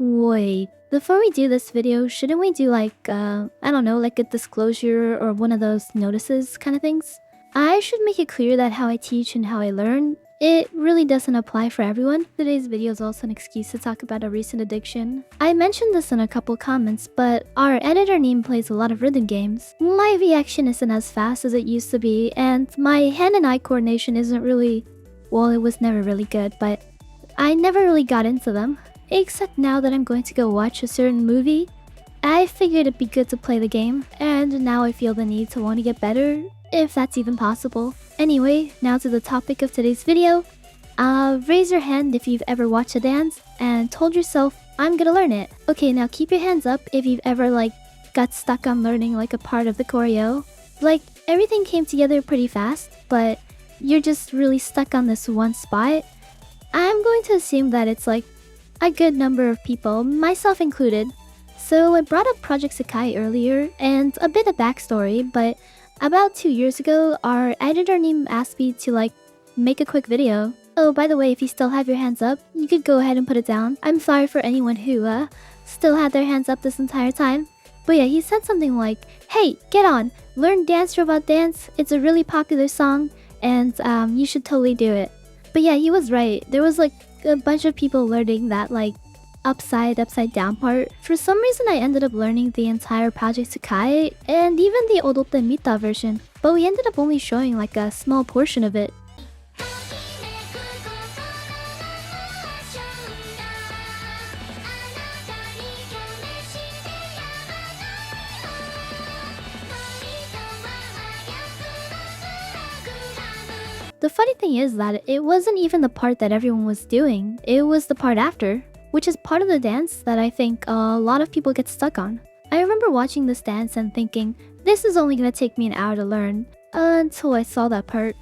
Wait, before we do this video, shouldn't we do I don't know, like a disclosure or one of those notices kind of things? I should make it clear that how I teach and how I learn, it really doesn't apply for everyone. Today's video is also an excuse to talk about a recent addiction. I mentioned this in a couple comments, but our editor name plays a lot of rhythm games. My reaction isn't as fast as it used to be, and my hand and eye coordination isn't really, well, it was never really good, but I never really got into them. Except now that I'm going to go watch a certain movie, I figured it'd be good to play the game, and now I feel the need to want to get better, if that's even possible. Anyway, now to the topic of today's video. Raise your hand if you've ever watched a dance and told yourself, I'm gonna learn it. Okay, now keep your hands up if you've ever got stuck on learning like a part of the choreo. Like, everything came together pretty fast, but you're just really stuck on this one spot. I'm going to assume that it's a good number of people, myself included. So I brought up Project Sekai earlier, and a bit of backstory, but about 2 years ago, our editor name asked me to make a quick video. Oh, by the way, if you still have your hands up, you could go ahead and put it down. I'm sorry for anyone who still had their hands up this entire time. But yeah, he said something like, hey, get on, learn Dance Robot Dance, it's a really popular song, and you should totally do it. But yeah, he was right. There was a bunch of people learning that upside down part. For some reason I ended up learning the entire Project Sekai and even the Odotte Mita version, but we ended up only showing a small portion of it. The funny thing is that it wasn't even the part that everyone was doing, it was the part after, which is part of the dance that I think a lot of people get stuck on. I remember watching this dance and thinking, this is only gonna take me an hour to learn, until I saw that part.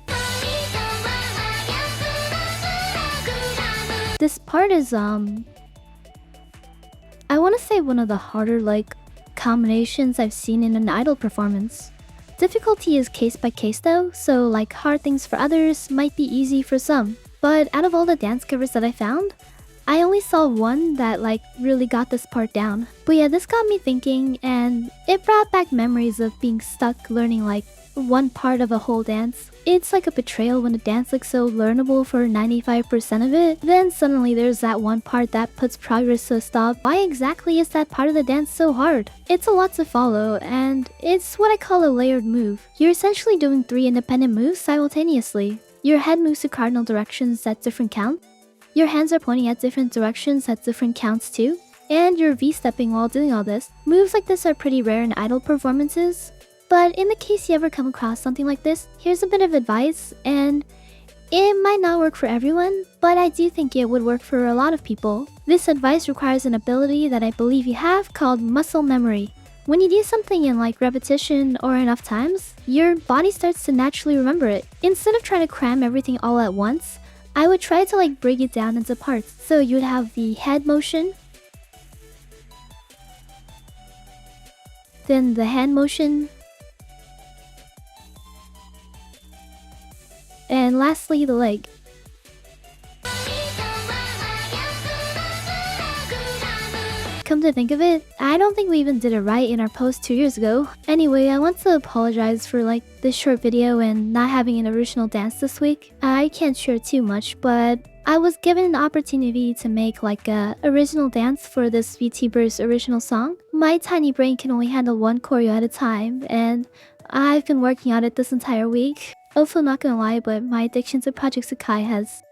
This part is, I wanna say one of the harder, combinations I've seen in an idol performance. Difficulty is case by case though, so hard things for others might be easy for some. But out of all the dance covers that I found, I only saw one that really got this part down. But yeah, this got me thinking, and it brought back memories of being stuck learning one part of a whole dance. It's like a betrayal when a dance looks so learnable for 95% of it, then suddenly there's that one part that puts progress to a stop. Why exactly is that part of the dance so hard? It's a lot to follow, and it's what I call a layered move. You're essentially doing 3 independent moves simultaneously. Your head moves to cardinal directions at different counts, your hands are pointing at different directions at different counts too, and you're V-stepping while doing all this. Moves like this are pretty rare in idol performances, but in the case you ever come across something like this, here's a bit of advice, and it might not work for everyone, but I do think it would work for a lot of people. This advice requires an ability that I believe you have called muscle memory. When you do something in repetition or enough times, your body starts to naturally remember it. Instead of trying to cram everything all at once, I would try to break it down into parts. So you would have the head motion, then the hand motion, and lastly the leg. Come to think of it, I don't think we even did it right in our post 2 years ago. Anyway, I want to apologize for this short video and not having an original dance this week. I can't share too much, but I was given an opportunity to make a original dance for this VTuber's original song. My tiny brain can only handle one choreo at a time, and I've been working on it this entire week. Also, not gonna lie, but my addiction to Project Sekai has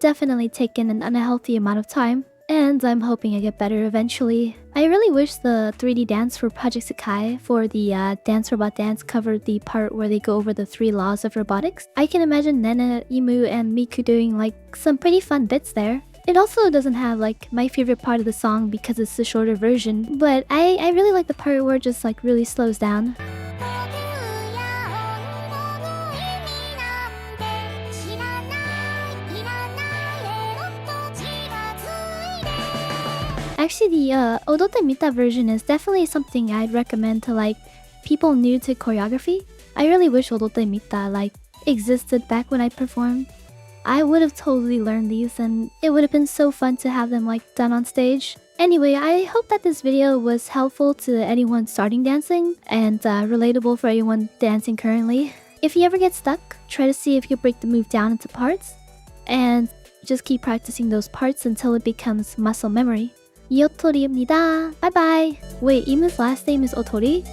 definitely taken an unhealthy amount of time, and I'm hoping I get better eventually. I really wish the 3D dance for Project Sekai for the Dance Robot Dance covered the part where they go over the 3 laws of robotics. I can imagine Nena, Imu, and Miku doing some pretty fun bits there. It also doesn't have my favorite part of the song because it's the shorter version, but I really like the part where it just really slows down. Actually, the Odotte Mita version is definitely something I'd recommend to people new to choreography. I really wish Odotte Mita existed back when I performed. I would have totally learned these and it would have been so fun to have them like done on stage. Anyway, I hope that this video was helpful to anyone starting dancing and relatable for anyone dancing currently. If you ever get stuck, try to see if you break the move down into parts and just keep practicing those parts until it becomes muscle memory. Yeotori입니다. Bye bye. Wait, Imu's last name is Otori?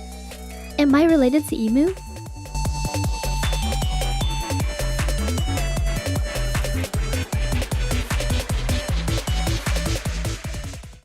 Am I related to Imu?